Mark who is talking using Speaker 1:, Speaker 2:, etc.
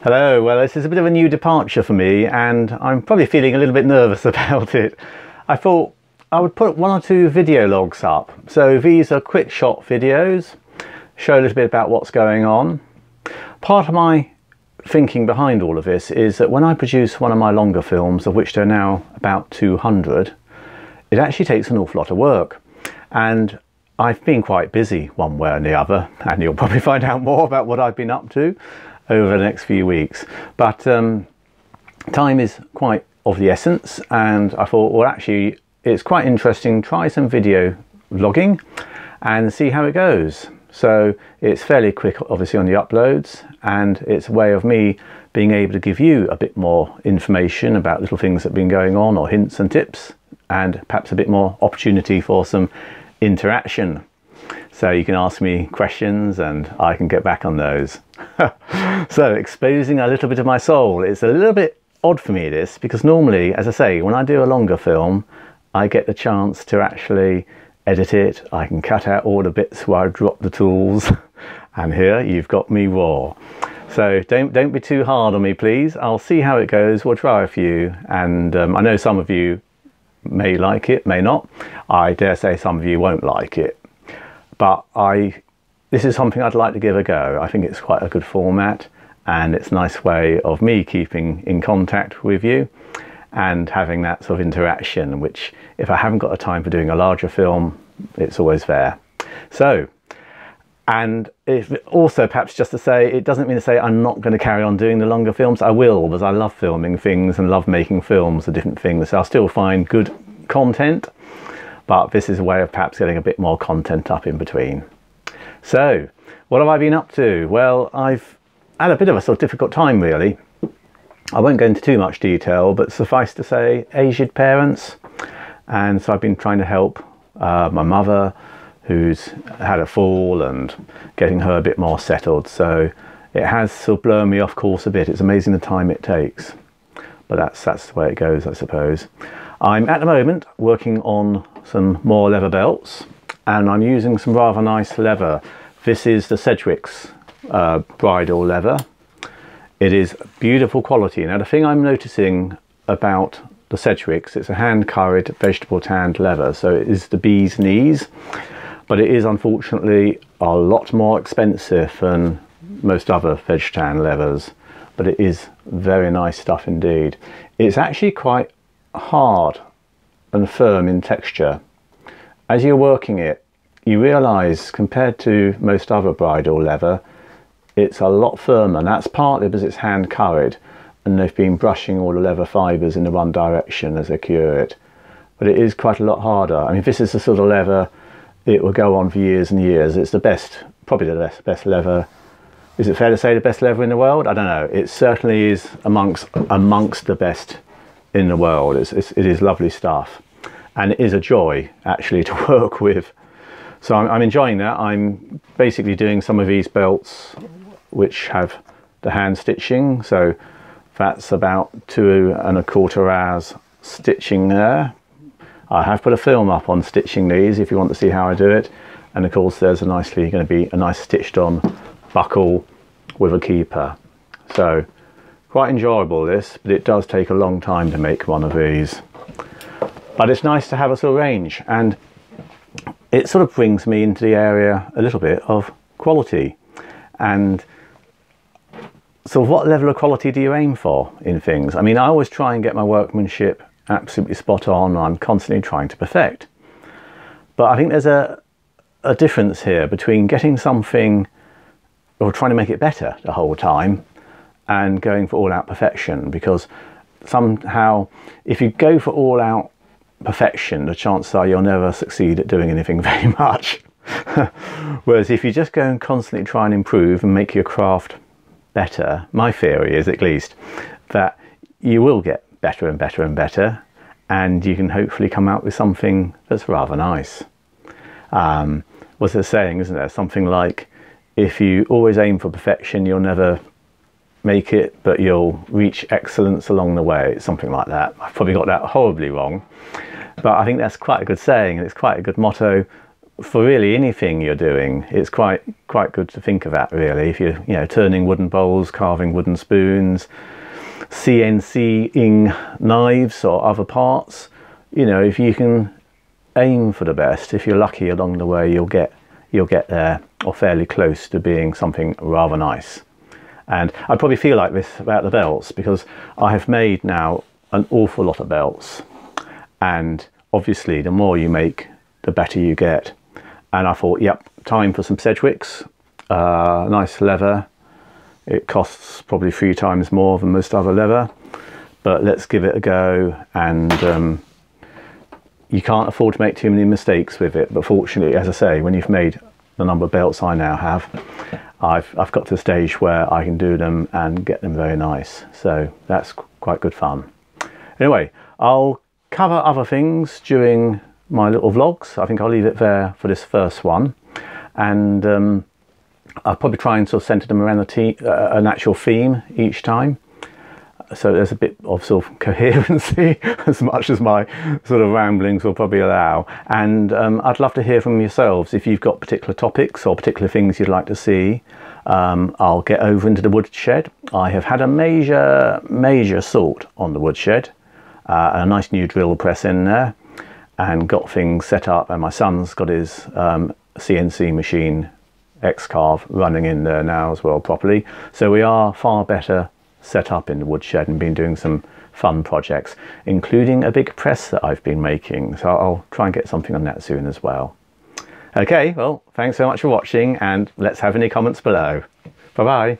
Speaker 1: Hello, well this is a bit of a new departure for me and I'm probably feeling a little bit nervous about it. I thought I would put one or two video logs up. So these are quick shot videos, show a little bit about what's going on. Part of my thinking behind all of this is that when I produce one of my longer films, of which there are now about 200, it actually takes an awful lot of work. And I've been quite busy one way or the other, and you'll probably find out more about what I've been up to over the next few weeks. But time is quite of the essence, and I thought, well, actually it's quite interesting, try some video vlogging and see how it goes. So it's fairly quick obviously on the uploads, and it's a way of me being able to give you a bit more information about little things that have been going on, or hints and tips, and perhaps a bit more opportunity for some interaction. So you can ask me questions and I can get back on those. So exposing a little bit of my soul. It's a little bit odd for me, this, because normally, as I say, when I do a longer film, I get the chance to actually edit it. I can cut out all the bits where I drop the tools. And here you've got me raw. So don't be too hard on me, please. I'll see how it goes. We'll try a few. And I know some of you may like it, may not. I dare say some of you won't like it. But this is something I'd like to give a go. I think it's quite a good format, and it's a nice way of me keeping in contact with you and having that sort of interaction, which if I haven't got the time for doing a larger film, it's always there. So, and if also perhaps just to say, it doesn't mean to say I'm not going to carry on doing the longer films. I will, because I love filming things and love making films of different things. So I'll still find good content, but this is a way of perhaps getting a bit more content up in between. So what have I been up to? Well, I've had a bit of a sort of difficult time, really. I won't go into too much detail, but suffice to say, aged parents. And so I've been trying to help my mother, who's had a fall, and getting her a bit more settled. So it has sort of blown me off course a bit. It's amazing the time it takes, but that's the way it goes, I suppose. I'm at the moment working on some more leather belts, and I'm using some rather nice leather. This is the Sedgwick's bridal leather. It is beautiful quality. Now the thing I'm noticing about the Sedgwick's, it's a hand-curried vegetable tanned leather, so it is the bee's knees, but it is unfortunately a lot more expensive than most other veg tan leathers, but it is very nice stuff indeed. It's actually quite hard and firm in texture. As you're working it, you realise compared to most other bridal leather, it's a lot firmer, and that's partly because it's hand curried and they've been brushing all the leather fibres in the one direction as they cure it. But it is quite a lot harder. I mean, this is the sort of leather, it will go on for years and years. It's the best, probably the best leather. Is it fair to say the best leather in the world? I don't know. It certainly is amongst the best in the world. It is lovely stuff, and it is a joy actually to work with. So I'm enjoying that. I'm basically doing some of these belts which have the hand stitching, so that's about 2¼ hours stitching there. I have put a film up on stitching these if you want to see how I do it, and of course there's going to be a nice stitched on buckle with a keeper. So quite enjoyable this, but it does take a long time to make one of these. But it's nice to have a sort of range, and it sort of brings me into the area a little bit of quality. And so what level of quality do you aim for in things? I mean, I always try and get my workmanship absolutely spot on. I'm constantly trying to perfect. But I think there's a difference here between getting something, or trying to make it better the whole time, and going for all-out perfection. Because somehow, if you go for all-out perfection, the chances are you'll never succeed at doing anything very much. Whereas if you just go and constantly try and improve and make your craft better, my theory is at least that you will get better and better and better, and you can hopefully come out with something that's rather nice. What's the saying, isn't there? Something like, if you always aim for perfection, you'll never make it, but you'll reach excellence along the way. Something like that. I've probably got that horribly wrong, but I think that's quite a good saying, and it's quite a good motto for really anything you're doing, it's quite good to think of that, really. If you're, you know, turning wooden bowls, carving wooden spoons, CNC-ing knives or other parts, you know, if you can aim for the best, if you're lucky along the way, you'll get there, or fairly close to being something rather nice. And I probably feel like this about the belts, because I have made now an awful lot of belts, and obviously the more you make, the better you get. And I thought, yep, time for some Sedgwicks. Nice leather. It costs probably 3 times more than most other leather, but let's give it a go. And you can't afford to make too many mistakes with it, but fortunately, as I say, when you've made the number of belts I now have, I've got to a stage where I can do them and get them very nice. So that's quite good fun. Anyway, I'll cover other things during my little vlogs. I think I'll leave it there for this first one, and I'll probably try and sort of centre them around an actual theme each time, so there's a bit of sort of coherency as much as my sort of ramblings will probably allow. And I'd love to hear from yourselves if you've got particular topics or particular things you'd like to see. I'll get over into the woodshed. I have had a major sort on the woodshed, a nice new drill press in there, and got things set up, and my son's got his CNC machine X-Carve running in there now as well properly. So we are far better set up in the woodshed and been doing some fun projects, including a big press that I've been making. So I'll try and get something on that soon as well. Okay, well, thanks so much for watching, and let's have any comments below. Bye bye.